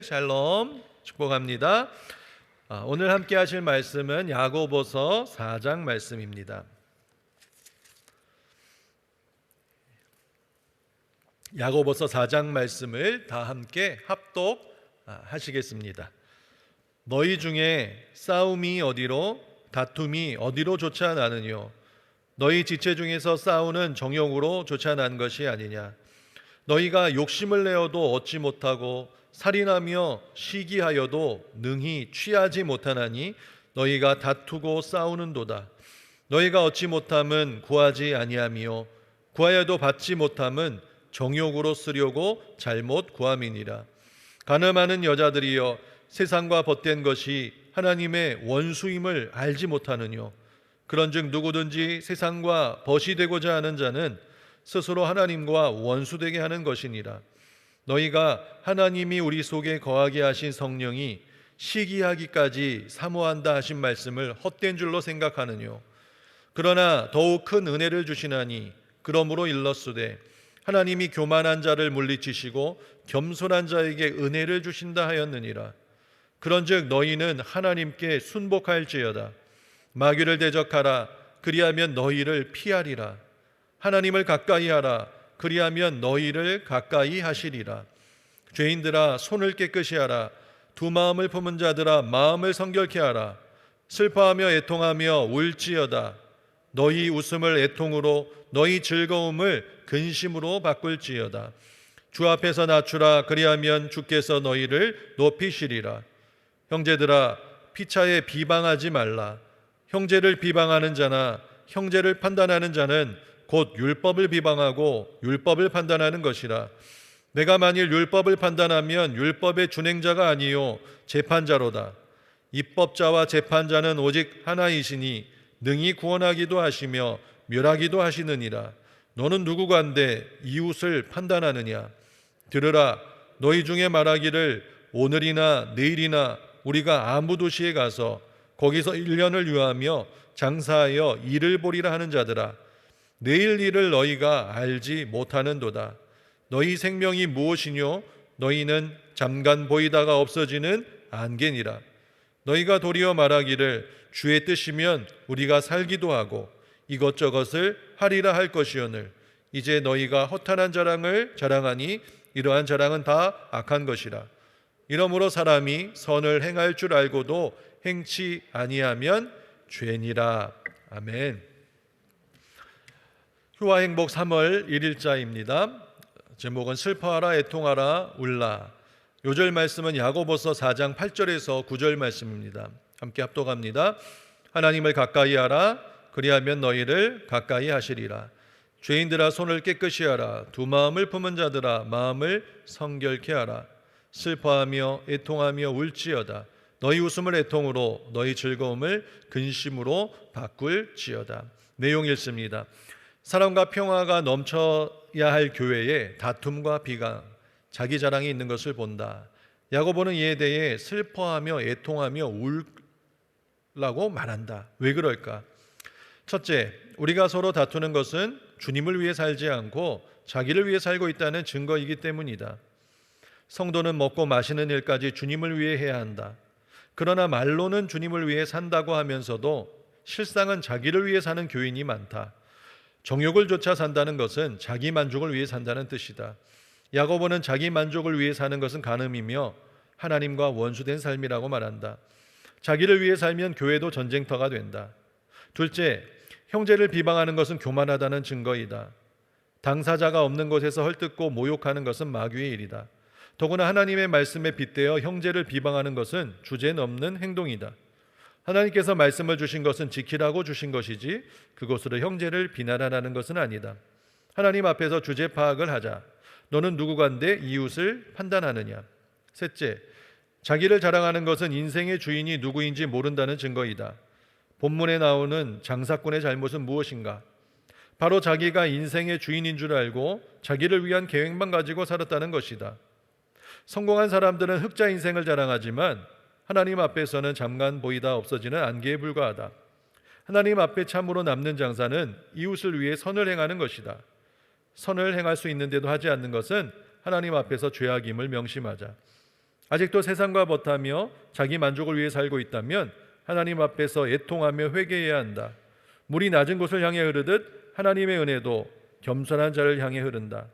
샬롬 축복합니다. 오늘 함께 하실 말씀은 야고보서 4장 말씀입니다. 야고보서 4장 말씀을 다 함께 합독하시겠습니다. 너희 중에 싸움이 어디로 다툼이 어디로 솟아나느뇨? 너희 지체 중에서 싸우는 정욕으로 솟아난 것이 아니냐? 너희가 욕심을 내어도 얻지 못하고 살인하며 시기하여도 능히 취하지 못하나니 너희가 다투고 싸우는도다. 너희가 얻지 못함은 구하지 아니하며 구하여도 받지 못함은 정욕으로 쓰려고 잘못 구함이니라. 간음하는 여자들이여, 세상과 벗된 것이 하나님의 원수임을 알지 못하느뇨? 그런즉 누구든지 세상과 벗이 되고자 하는 자는 스스로 하나님과 원수되게 하는 것이니라. 너희가 하나님이 우리 속에 거하게 하신 성령이 시기하기까지 사모한다 하신 말씀을 헛된 줄로 생각하느뇨? 그러나 더욱 큰 은혜를 주시나니 그러므로 일렀으되 하나님이 교만한 자를 물리치시고 겸손한 자에게 은혜를 주신다 하였느니라. 그런즉 너희는 하나님께 순복할지어다. 마귀를 대적하라. 그리하면 너희를 피하리라. 하나님을 가까이 하라. 그리하면 너희를 가까이 하시리라. 죄인들아, 손을 깨끗이 하라. 두 마음을 품은 자들아, 마음을 성결케 하라. 슬퍼하며 애통하며 울지어다. 너희 웃음을 애통으로, 너희 즐거움을 근심으로 바꿀지어다. 주 앞에서 낮추라. 그리하면 주께서 너희를 높이시리라. 형제들아, 피차에 비방하지 말라. 형제를 비방하는 자나 형제를 판단하는 자는 곧 율법을 비방하고 율법을 판단하는 것이라. 내가 만일 율법을 판단하면 율법의 준행자가 아니요 재판자로다. 입법자와 재판자는 오직 하나이시니 능히 구원하기도 하시며 멸하기도 하시느니라. 너는 누구간데 이웃을 판단하느냐? 들으라. 너희 중에 말하기를 오늘이나 내일이나 우리가 아무 도시에 가서 거기서 1년을 유하며 장사하여 일을 보리라 하는 자들아, 내일 일을 너희가 알지 못하는도다. 너희 생명이 무엇이뇨? 너희는 잠깐 보이다가 없어지는 안개니라. 너희가 도리어 말하기를 주의 뜻이면 우리가 살기도 하고 이것저것을 하리라 할 것이오늘 이제 너희가 허탄한 자랑을 자랑하니 이러한 자랑은 다 악한 것이라. 이러므로 사람이 선을 행할 줄 알고도 행치 아니하면 죄니라. 아멘. 휴와 행복 3월 1일자입니다. 제목은 슬퍼하라 애통하라 울라. 요절 말씀은 야고보서 4장 8절에서 9절 말씀입니다. 함께 합독합니다. 하나님을 가까이 하라. 그리하면 너희를 가까이 하시리라. 죄인들아, 손을 깨끗이 하라. 두 마음을 품은 자들아, 마음을 성결케 하라. 슬퍼하며 애통하며 울지어다. 너희 웃음을 애통으로, 너희 즐거움을 근심으로 바꿀지어다. 내용 읽습니다. 사랑과 평화가 넘쳐야 할 교회에 다툼과 비강, 자기 자랑이 있는 것을 본다. 야고보는 이에 대해 슬퍼하며 애통하며 울라고 말한다. 왜 그럴까? 첫째, 우리가 서로 다투는 것은 주님을 위해 살지 않고 자기를 위해 살고 있다는 증거이기 때문이다. 성도는 먹고 마시는 일까지 주님을 위해 해야 한다. 그러나 말로는 주님을 위해 산다고 하면서도 실상은 자기를 위해 사는 교인이 많다. 정욕을 쫓아 산다는 것은 자기 만족을 위해 산다는 뜻이다. 야고보는 자기 만족을 위해 사는 것은 간음이며 하나님과 원수된 삶이라고 말한다. 자기를 위해 살면 교회도 전쟁터가 된다. 둘째, 형제를 비방하는 것은 교만하다는 증거이다. 당사자가 없는 곳에서 헐뜯고 모욕하는 것은 마귀의 일이다. 더구나 하나님의 말씀에 빗대어 형제를 비방하는 것은 주제넘는 행동이다. 하나님께서 말씀을 주신 것은 지키라고 주신 것이지 그것으로 형제를 비난하라는 것은 아니다. 하나님 앞에서 주제 파악을 하자. 너는 누구간데 이웃을 판단하느냐? 셋째, 자기를 자랑하는 것은 인생의 주인이 누구인지 모른다는 증거이다. 본문에 나오는 장사꾼의 잘못은 무엇인가? 바로 자기가 인생의 주인인 줄 알고 자기를 위한 계획만 가지고 살았다는 것이다. 성공한 사람들은 흑자 인생을 자랑하지만 하나님 앞에서는 잠깐 보이다 없어지는 안개에 불과하다. 하나님 앞에 참으로 남는 장사는 이웃을 위해 선을 행하는 것이다. 선을 행할 수 있는데도 하지 않는 것은 하나님 앞에서 죄악임을 명심하자. 아직도 세상과 벗하며 자기 만족을 위해 살고 있다면 하나님 앞에서 애통하며 회개해야 한다. 물이 낮은 곳을 향해 흐르듯 하나님의 은혜도 겸손한 자를 향해 흐른다.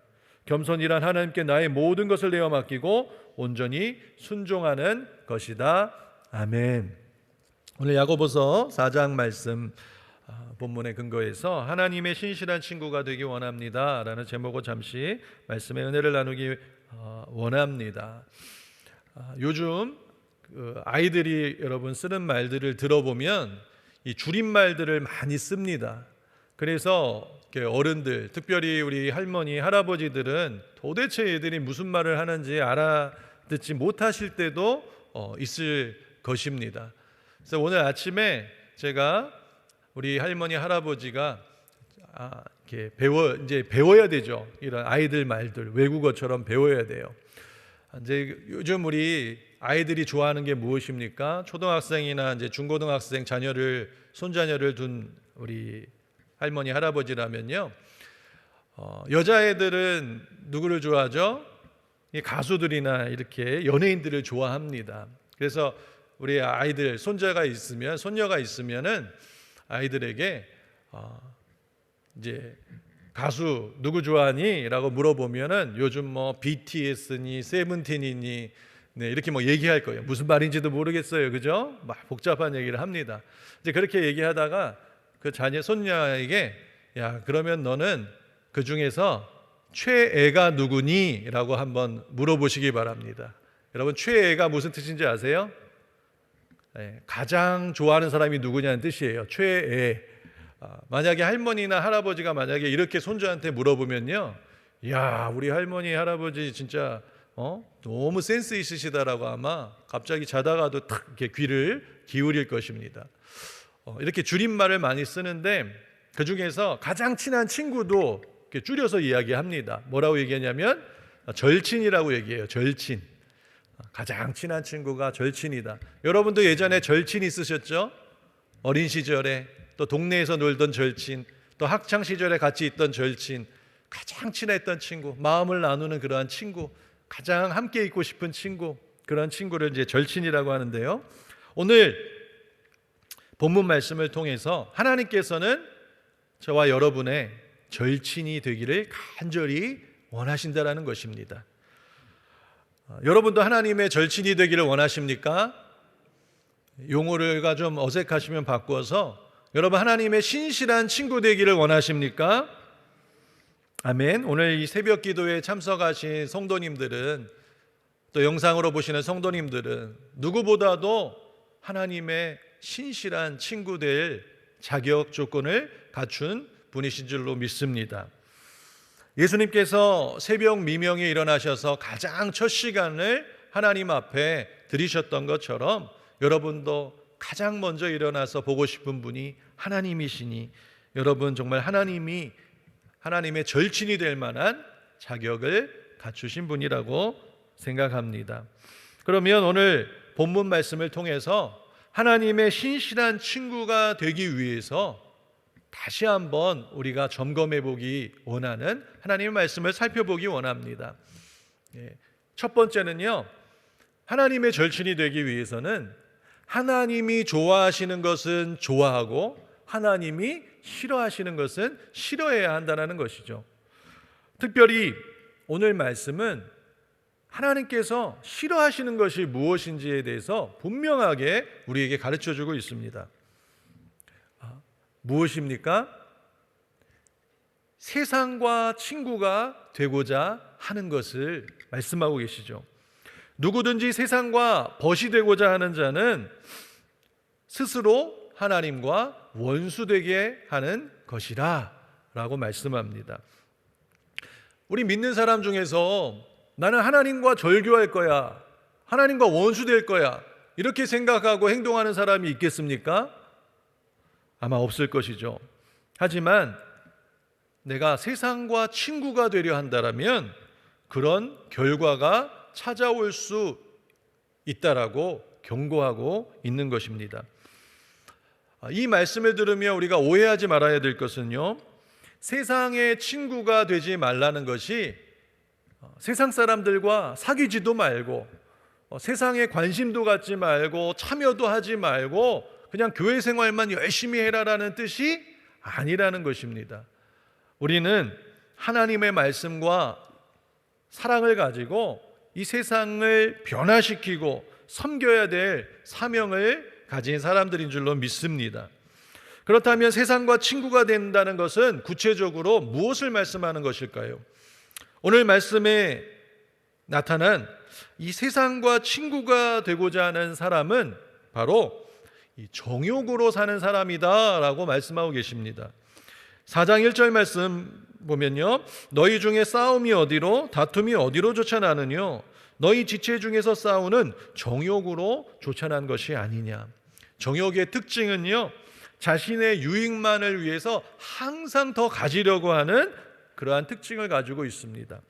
겸손이란 하나님께 나의 모든 것을 내어 맡기고 온전히 순종하는 것이다. 아멘. 오늘 야고보서 4장 말씀 본문의 근거에서 하나님의 신실한 친구가 되기 원합니다 라는 제목으로 잠시 말씀의 은혜를 나누기 원합니다. 요즘 아이들이 여러분 쓰는 말들을 들어보면 이 줄임말들을 많이 씁니다. 그래서 어른들, 특별히 우리 할머니, 할아버지들은 도대체 얘들이 무슨 말을 하는지 알아듣지 못하실 때도 있을 것입니다. 그래서 오늘 아침에 제가 우리 할머니, 할아버지가 이렇게 이제 배워야 되죠. 이런 아이들 말들, 외국어처럼 배워야 돼요. 이제 요즘 우리 아이들이 좋아하는 게 무엇입니까? 초등학생이나 이제 중고등학생 손자녀를 둔 우리 할머니, 할아버지라면요, 여자애들은 누구를 좋아하죠? 가수들이나 이렇게 연예인들을 좋아합니다. 그래서 우리 아이들, 손녀가 있으면은 아이들에게 이제 가수 누구 좋아하니? 라고 물어보면은 요즘 뭐 BTS니 세븐틴이니 이렇게 뭐 얘기할 거예요. 무슨 말인지도 모르겠어요. 그죠? 막 복잡한 얘기를 합니다. 이제 그렇게 얘기하다가 그 손녀에게 야, 그러면 너는 그 중에서 최애가 누구니? 라고 한번 물어보시기 바랍니다. 여러분, 최애가 무슨 뜻인지 아세요? 가장 좋아하는 사람이 누구냐는 뜻이에요. 최애. 만약에 할머니나 할아버지가 만약에 이렇게 손주한테 물어보면요, 야, 우리 할머니, 할아버지 진짜 너무 센스 있으시다라고 아마 갑자기 자다가도 탁 이렇게 귀를 기울일 것입니다. 이렇게 줄임말을 많이 쓰는데 그 중에서 가장 친한 친구도 이렇게 줄여서 이야기합니다. 뭐라고 얘기하냐면 절친이라고 얘기해요. 절친. 가장 친한 친구가 절친이다. 여러분도 예전에 절친 있으셨죠? 어린 시절에 또 동네에서 놀던 절친, 또 학창 시절에 같이 있던 절친, 가장 친했던 친구, 마음을 나누는 그러한 친구, 가장 함께 있고 싶은 친구, 그런 친구를 이제 절친이라고 하는데요. 오늘 본문 말씀을 통해서 하나님께서는 저와 여러분의 절친이 되기를 간절히 원하신다라는 것입니다. 여러분도 하나님의 절친이 되기를 원하십니까? 용어가 좀 어색하시면 바꾸어서 여러분 하나님의 신실한 친구 되기를 원하십니까? 아멘. 오늘 이 새벽 기도에 참석하신 성도님들은, 또 영상으로 보시는 성도님들은 누구보다도 하나님의 신실한 친구 될 자격 조건을 갖춘 분이신 줄로 믿습니다. 예수님께서 새벽 미명에 일어나셔서 가장 첫 시간을 하나님 앞에 드리셨던 것처럼 여러분도 가장 먼저 일어나서 보고 싶은 분이 하나님이시니 여러분 정말 하나님의 절친이 될 만한 자격을 갖추신 분이라고 생각합니다. 그러면 오늘 본문 말씀을 통해서 하나님의 신실한 친구가 되기 위해서 다시 한번 우리가 점검해 보기 원하는 하나님의 말씀을 살펴보기 원합니다. 첫 번째는요, 하나님의 절친이 되기 위해서는 하나님이 좋아하시는 것은 좋아하고 하나님이 싫어하시는 것은 싫어해야 한다는 것이죠. 특별히 오늘 말씀은 하나님께서 싫어하시는 것이 무엇인지에 대해서 분명하게 우리에게 가르쳐주고 있습니다. 무엇입니까? 세상과 친구가 되고자 하는 것을 말씀하고 계시죠. 누구든지 세상과 벗이 되고자 하는 자는 스스로 하나님과 원수되게 하는 것이라 라고 말씀합니다. 우리 믿는 사람 중에서 나는 하나님과 절교할 거야, 하나님과 원수될 거야, 이렇게 생각하고 행동하는 사람이 있겠습니까? 아마 없을 것이죠. 하지만 내가 세상과 친구가 되려 한다면 그런 결과가 찾아올 수 있다라고 경고하고 있는 것입니다. 이 말씀을 들으며 우리가 오해하지 말아야 될 것은요, 세상의 친구가 되지 말라는 것이 세상 사람들과 사귀지도 말고 세상에 관심도 갖지 말고 참여도 하지 말고 그냥 교회 생활만 열심히 해라라는 뜻이 아니라는 것입니다. 우리는 하나님의 말씀과 사랑을 가지고 이 세상을 변화시키고 섬겨야 될 사명을 가진 사람들인 줄로 믿습니다. 그렇다면 세상과 친구가 된다는 것은 구체적으로 무엇을 말씀하는 것일까요? 오늘 말씀에 나타난 이 세상과 친구가 되고자 하는 사람은 바로 이 정욕으로 사는 사람이다 라고 말씀하고 계십니다. 4장 1절 말씀 보면요, 너희 중에 싸움이 어디로 다툼이 어디로 쫓아나느뇨? 너희 지체 중에서 싸우는 정욕으로 쫓아난 것이 아니냐. 정욕의 특징은요, 자신의 유익만을 위해서 항상 더 가지려고 하는 그러한 특징을 가지고 있습니다.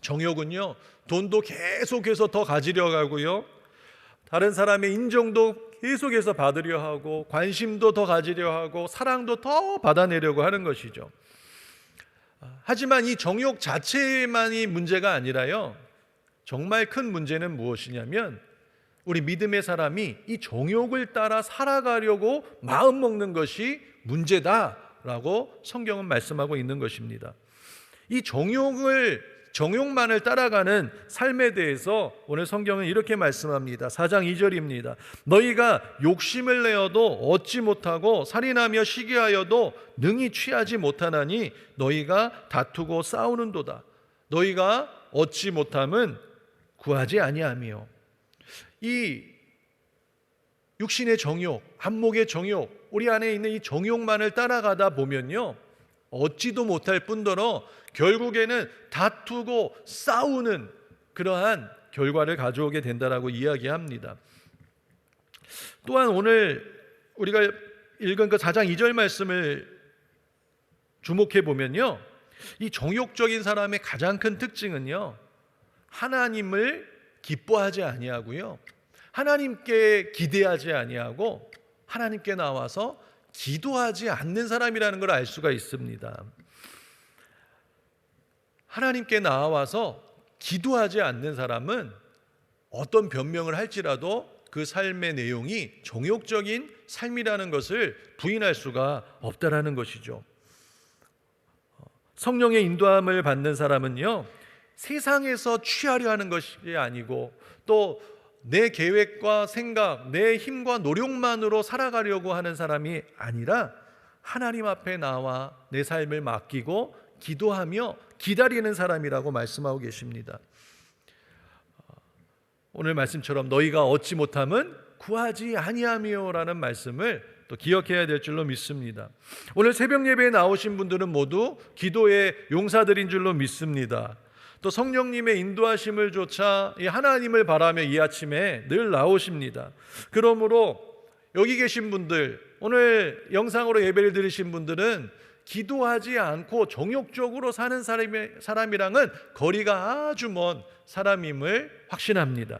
정욕은요, 돈도 계속해서 더 가지려고 하고요, 다른 사람의 인정도 계속해서 받으려 하고, 관심도 더 가지려 하고, 사랑도 더 받아내려고 하는 것이죠. 하지만 이 정욕 자체만이 문제가 아니라요, 정말 큰 문제는 무엇이냐면 우리 믿음의 사람이 이 정욕을 따라 살아가려고 마음먹는 것이 문제다라고 성경은 말씀하고 있는 것입니다. 이 정욕만을 따라가는 삶에 대해서 오늘 성경은 이렇게 말씀합니다. 4장 2절입니다. 너희가 욕심을 내어도 얻지 못하고 살인하며 시기하여도 능히 취하지 못하나니 너희가 다투고 싸우는도다. 너희가 얻지 못함은 구하지 아니하며. 이 육신의 정욕, 안목의 정욕, 우리 안에 있는 이 정욕만을 따라가다 보면요, 얻지도 못할 뿐더러 결국에는 다투고 싸우는 그러한 결과를 가져오게 된다라고 이야기합니다. 또한 오늘 우리가 읽은 그 4장 2절 말씀을 주목해 보면요, 이 정욕적인 사람의 가장 큰 특징은요, 하나님을 기뻐하지 아니하고요, 하나님께 기대하지 아니하고 하나님께 나와서 기도하지 않는 사람이라는 걸 알 수가 있습니다. 하나님께 나와서 기도하지 않는 사람은 어떤 변명을 할지라도 그 삶의 내용이 정욕적인 삶이라는 것을 부인할 수가 없다라는 것이죠. 성령의 인도함을 받는 사람은요, 세상에서 취하려 하는 것이 아니고 또 내 계획과 생각, 내 힘과 노력만으로 살아가려고 하는 사람이 아니라 하나님 앞에 나와 내 삶을 맡기고 기도하며 기다리는 사람이라고 말씀하고 계십니다. 오늘 말씀처럼 너희가 얻지 못함은 구하지 아니하며라는 말씀을 또 기억해야 될 줄로 믿습니다. 오늘 새벽 예배에 나오신 분들은 모두 기도의 용사들인 줄로 믿습니다. 또 성령님의 인도하심을 조차 하나님을 바라며 이 아침에 늘 나오십니다. 그러므로 여기 계신 분들, 오늘 영상으로 예배를 드리신 분들은 기도하지 않고 정욕적으로 사는 사람이랑은 거리가 아주 먼 사람임을 확신합니다.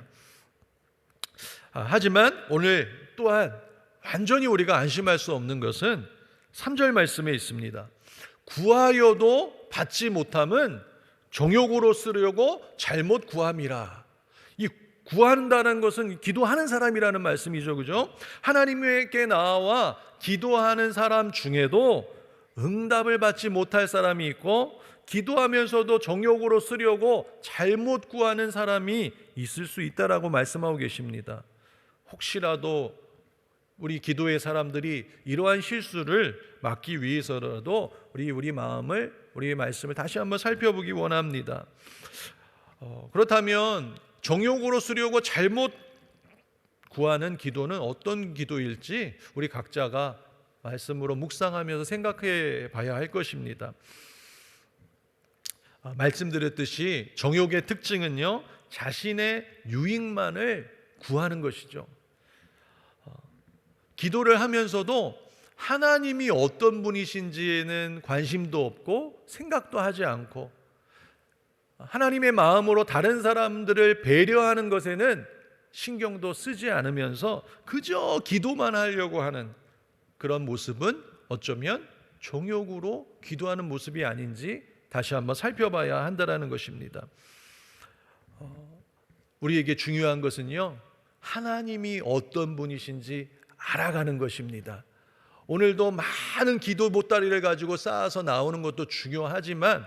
하지만 오늘 또한 완전히 우리가 안심할 수 없는 것은 3절 말씀에 있습니다. 구하여도 받지 못함은 정욕으로 쓰려고 잘못 구함이라. 이 구한다는 것은 기도하는 사람이라는 말씀이죠, 그죠? 하나님께 나와 기도하는 사람 중에도 응답을 받지 못할 사람이 있고, 기도하면서도 정욕으로 쓰려고 잘못 구하는 사람이 있을 수 있다라고 말씀하고 계십니다. 혹시라도 우리 기도의 사람들이 이러한 실수를 막기 위해서라도 우리 마음을, 우리의 말씀을 다시 한번 살펴보기 원합니다. 그렇다면 정욕으로 쓰려고 잘못 구하는 기도는 어떤 기도일지 우리 각자가 말씀으로 묵상하면서 생각해 봐야 할 것입니다. 말씀드렸듯이 정욕의 특징은요, 자신의 유익만을 구하는 것이죠. 기도를 하면서도 하나님이 어떤 분이신지에는 관심도 없고 생각도 하지 않고, 하나님의 마음으로 다른 사람들을 배려하는 것에는 신경도 쓰지 않으면서 그저 기도만 하려고 하는 그런 모습은 어쩌면 정욕으로 기도하는 모습이 아닌지 다시 한번 살펴봐야 한다는 것입니다. 우리에게 중요한 것은요, 하나님이 어떤 분이신지 알아가는 것입니다. 오늘도 많은 기도 보따리를 가지고 쌓아서 나오는 것도 중요하지만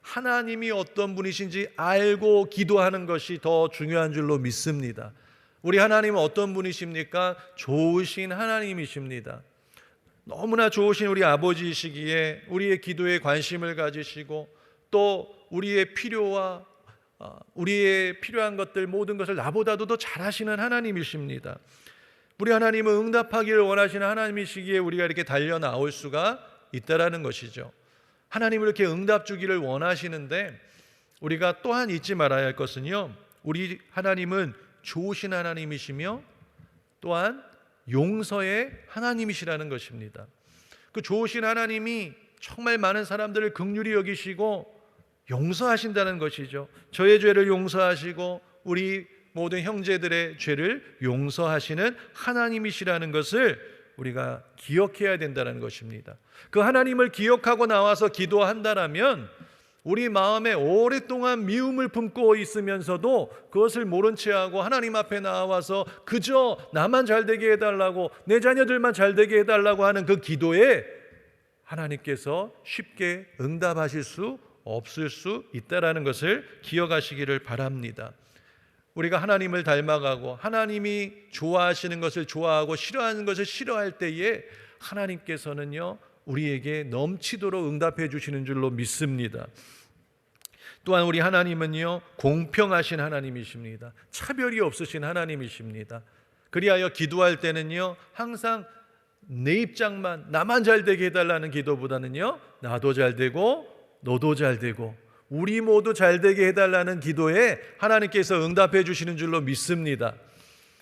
하나님이 어떤 분이신지 알고 기도하는 것이 더 중요한 줄로 믿습니다. 우리 하나님은 어떤 분이십니까? 좋으신 하나님이십니다. 너무나 좋으신 우리 아버지이시기에 우리의 기도에 관심을 가지시고 또 우리의 필요와 우리의 필요한 것들 모든 것을 나보다도 더 잘하시는 하나님이십니다. 우리 하나님은 응답하기를 원하시는 하나님이시기에 우리가 이렇게 달려 나올 수가 있다라는 것이죠. 하나님은 이렇게 응답 주기를 원하시는데 우리가 또한 잊지 말아야 할 것은요, 우리 하나님은 좋으신 하나님이시며 또한 용서의 하나님이시라는 것입니다. 그 좋으신 하나님이 정말 많은 사람들을 긍휼히 여기시고 용서하신다는 것이죠. 저의 죄를 용서하시고 우리 모든 형제들의 죄를 용서하시는 하나님이시라는 것을 우리가 기억해야 된다는 것입니다. 그 하나님을 기억하고 나와서 기도한다라면 우리 마음에 오랫동안 미움을 품고 있으면서도 그것을 모른 채하고 하나님 앞에 나와서 그저 나만 잘되게 해달라고, 내 자녀들만 잘되게 해달라고 하는 그 기도에 하나님께서 쉽게 응답하실 수 없을 수 있다라는 것을 기억하시기를 바랍니다. 우리가 하나님을 닮아가고 하나님이 좋아하시는 것을 좋아하고 싫어하는 것을 싫어할 때에 하나님께서는요, 우리에게 넘치도록 응답해 주시는 줄로 믿습니다. 또한 우리 하나님은요, 공평하신 하나님이십니다. 차별이 없으신 하나님이십니다. 그리하여 기도할 때는요, 항상 내 입장만, 나만 잘되게 해달라는 기도보다는요, 나도 잘되고 너도 잘되고 우리 모두 잘되게 해달라는 기도에 하나님께서 응답해 주시는 줄로 믿습니다.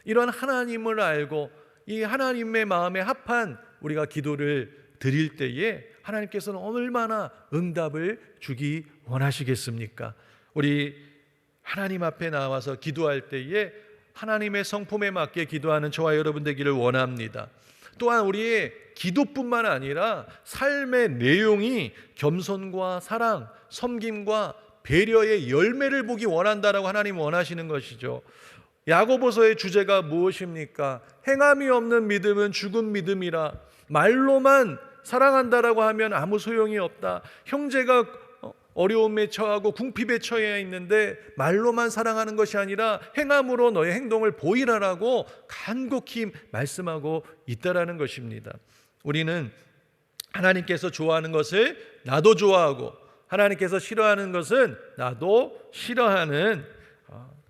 이런 하나님을 알고 이 하나님의 마음에 합한 우리가 기도를 드릴 때에 하나님께서는 얼마나 응답을 주기 원하시겠습니까? 우리 하나님 앞에 나와서 기도할 때에 하나님의 성품에 맞게 기도하는 저와 여러분 되기를 원합니다. 또한 우리의 기도뿐만 아니라 삶의 내용이 겸손과 사랑, 섬김과 배려의 열매를 보기 원한다라고 하나님 원하시는 것이죠. 야고보서의 주제가 무엇입니까? 행함이 없는 믿음은 죽은 믿음이라. 말로만 사랑한다라고 하면 아무 소용이 없다. 형제가 어려움에 처하고 궁핍에 처해 있는데 말로만 사랑하는 것이 아니라 행함으로 너의 행동을 보이라라고 간곡히 말씀하고 있다라는 것입니다. 우리는 하나님께서 좋아하는 것을 나도 좋아하고 하나님께서 싫어하는 것은 나도 싫어하는,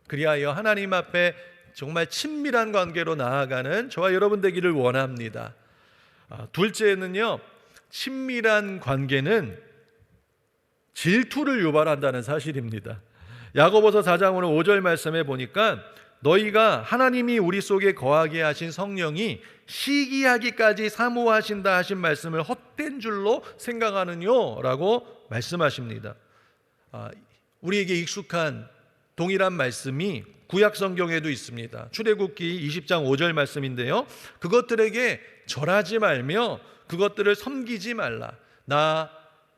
그리하여 하나님 앞에 정말 친밀한 관계로 나아가는 저와 여러분 되기를 원합니다. 둘째는요, 친밀한 관계는 질투를 유발한다는 사실입니다. 야고보서 4장 오늘 5절 말씀에 보니까 너희가 하나님이 우리 속에 거하게 하신 성령이 시기하기까지 사모하신다 하신 말씀을 헛된 줄로 생각하느뇨 라고 말씀하십니다. 우리에게 익숙한 동일한 말씀이 구약 성경에도 있습니다. 출애굽기 20장 5절 말씀인데요, 그것들에게 절하지 말며 그것들을 섬기지 말라. 나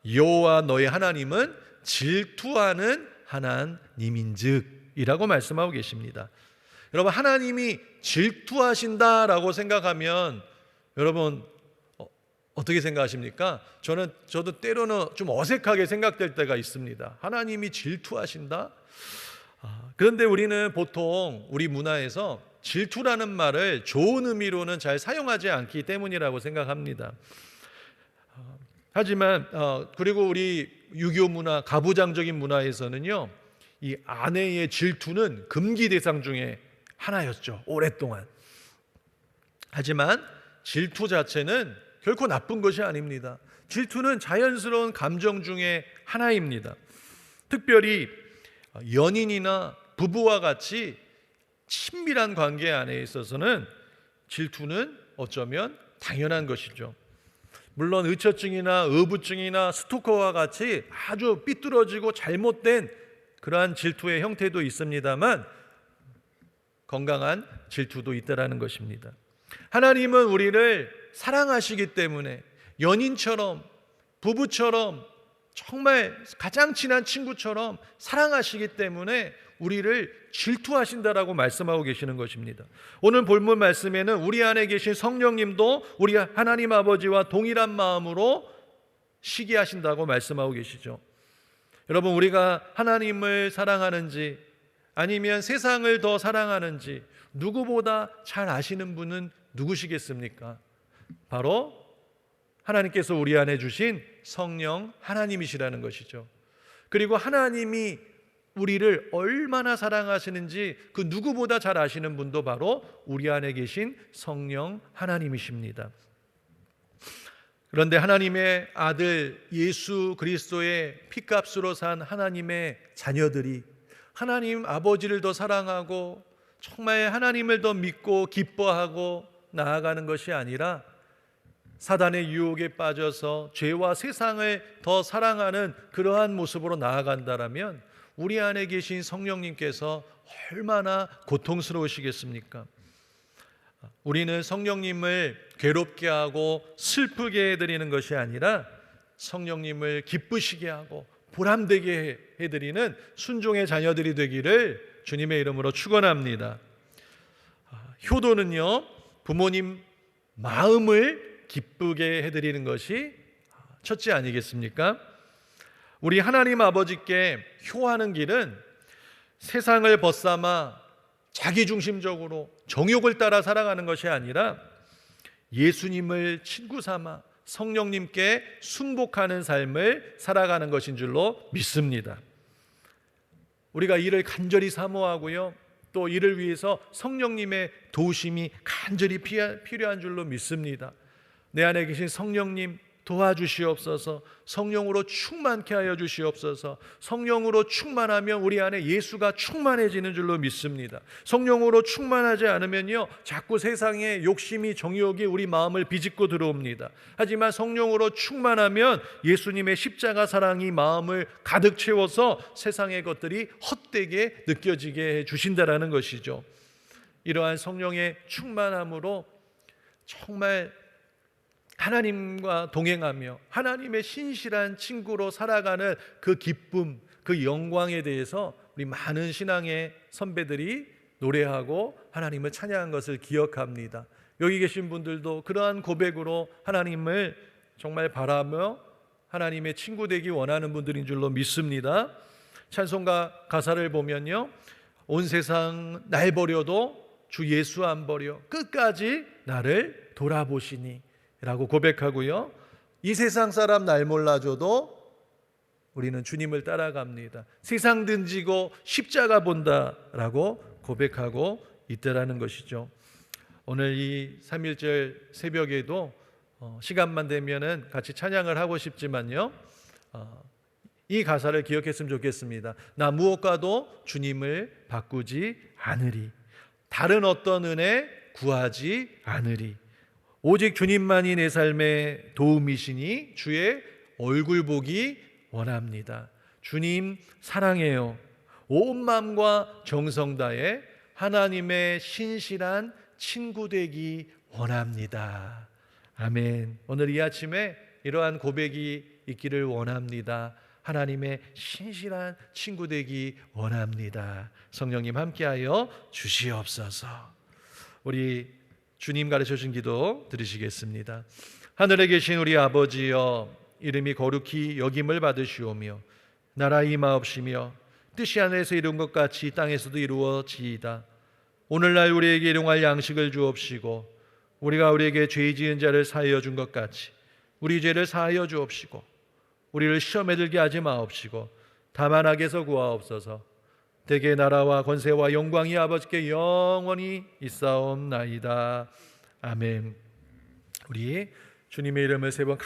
여호와 너의 하나님은 질투하는 하나님인즉 이라고 말씀하고 계십니다. 여러분, 하나님이 질투하신다라고 생각하면 여러분 어떻게 생각하십니까? 저도 때로는 좀 어색하게 생각될 때가 있습니다. 하나님이 질투하신다? 그런데 우리는 보통 우리 문화에서 질투라는 말을 좋은 의미로는 잘 사용하지 않기 때문이라고 생각합니다. 하지만 그리고 우리 유교 문화, 가부장적인 문화에서는요, 이 아내의 질투는 금기 대상 중에 하나였죠, 오랫동안. 하지만 질투 자체는 결코 나쁜 것이 아닙니다. 질투는 자연스러운 감정 중에 하나입니다. 특별히 연인이나 부부와 같이 친밀한 관계 안에 있어서는 질투는 어쩌면 당연한 것이죠. 물론 의처증이나 의부증이나 스토커와 같이 아주 삐뚤어지고 잘못된 그러한 질투의 형태도 있습니다만 건강한 질투도 있다라는 것입니다. 하나님은 우리를 사랑하시기 때문에 연인처럼, 부부처럼, 정말 가장 친한 친구처럼 사랑하시기 때문에 우리를 질투하신다라고 말씀하고 계시는 것입니다. 오늘 본문 말씀에는 우리 안에 계신 성령님도 우리 하나님 아버지와 동일한 마음으로 시기하신다고 말씀하고 계시죠. 여러분, 우리가 하나님을 사랑하는지 아니면 세상을 더 사랑하는지 누구보다 잘 아시는 분은 누구시겠습니까? 바로 하나님께서 우리 안에 주신 성령 하나님이시라는 것이죠. 그리고 하나님이 우리를 얼마나 사랑하시는지 그 누구보다 잘 아시는 분도 바로 우리 안에 계신 성령 하나님이십니다. 그런데 하나님의 아들 예수 그리스도의 피값으로 산 하나님의 자녀들이 하나님 아버지를 더 사랑하고 정말 하나님을 더 믿고 기뻐하고 나아가는 것이 아니라 사단의 유혹에 빠져서 죄와 세상을 더 사랑하는 그러한 모습으로 나아간다라면 우리 안에 계신 성령님께서 얼마나 고통스러우시겠습니까? 우리는 성령님을 괴롭게 하고 슬프게 해드리는 것이 아니라 성령님을 기쁘시게 하고 보람되게 해드리는 순종의 자녀들이 되기를 주님의 이름으로 축원합니다. 효도는요, 부모님 마음을 기쁘게 해드리는 것이 첫째 아니겠습니까? 우리 하나님 아버지께 효하는 길은 세상을 벗삼아 자기중심적으로 정욕을 따라 살아가는 것이 아니라 예수님을 친구 삼아 성령님께 순복하는 삶을 살아가는 것인 줄로 믿습니다. 우리가 이를 간절히 사모하고요, 또 이를 위해서 성령님의 도우심이 간절히 필요한 줄로 믿습니다. 내 안에 계신 성령님 도와주시옵소서. 성령으로 충만케 하여 주시옵소서. 성령으로 충만하면 우리 안에 예수가 충만해지는 줄로 믿습니다. 성령으로 충만하지 않으면요, 자꾸 세상의 욕심이 정욕이 우리 마음을 비집고 들어옵니다. 하지만 성령으로 충만하면 예수님의 십자가 사랑이 마음을 가득 채워서 세상의 것들이 헛되게 느껴지게 해 주신다라는 것이죠. 이러한 성령의 충만함으로 정말 하나님과 동행하며 하나님의 신실한 친구로 살아가는 그 기쁨, 그 영광에 대해서 우리 많은 신앙의 선배들이 노래하고 하나님을 찬양한 것을 기억합니다. 여기 계신 분들도 그러한 고백으로 하나님을 정말 바라며 하나님의 친구 되기 원하는 분들인 줄로 믿습니다. 찬송가 가사를 보면요, 온 세상 날 버려도 주 예수 안 버려 끝까지 나를 돌아보시니 라고 고백하고요, 이 세상 사람 날 몰라줘도 우리는 주님을 따라갑니다. 세상 등지고 십자가 본다라고 고백하고 있다라는 것이죠. 오늘 이 3.1절 새벽에도 시간만 되면은 같이 찬양을 하고 싶지만요, 이 가사를 기억했으면 좋겠습니다. 나 무엇과도 주님을 바꾸지 않으리. 다른 어떤 은혜 구하지 않으리. 오직 주님만이 내 삶의 도움이시니 주의 얼굴 보기 원합니다. 주님 사랑해요. 온 마음과 정성 다해 하나님의 신실한 친구 되기 원합니다. 아멘. 오늘 이 아침에 이러한 고백이 있기를 원합니다. 하나님의 신실한 친구 되기 원합니다. 성령님 함께하여 주시옵소서. 우리 주님 가르쳐 주신 기도 들으시겠습니다. 하늘에 계신 우리 아버지여, 이름이 거룩히 여김을 받으시오며 나라 임하옵시며 뜻이 하늘에서 이룬 것 같이 땅에서도 이루어지이다. 오늘날 우리에게 일용할 양식을 주옵시고 우리가 우리에게 죄 지은 자를 사하여 준 것 같이 우리 죄를 사하여 주옵시고 우리를 시험에 들게 하지 마옵시고 다만 악에서 구하옵소서. 대개 나라와 권세와 영광이 아버지께 영원히 있사옵나이다. 아멘. 우리 주님의 이름을 세 번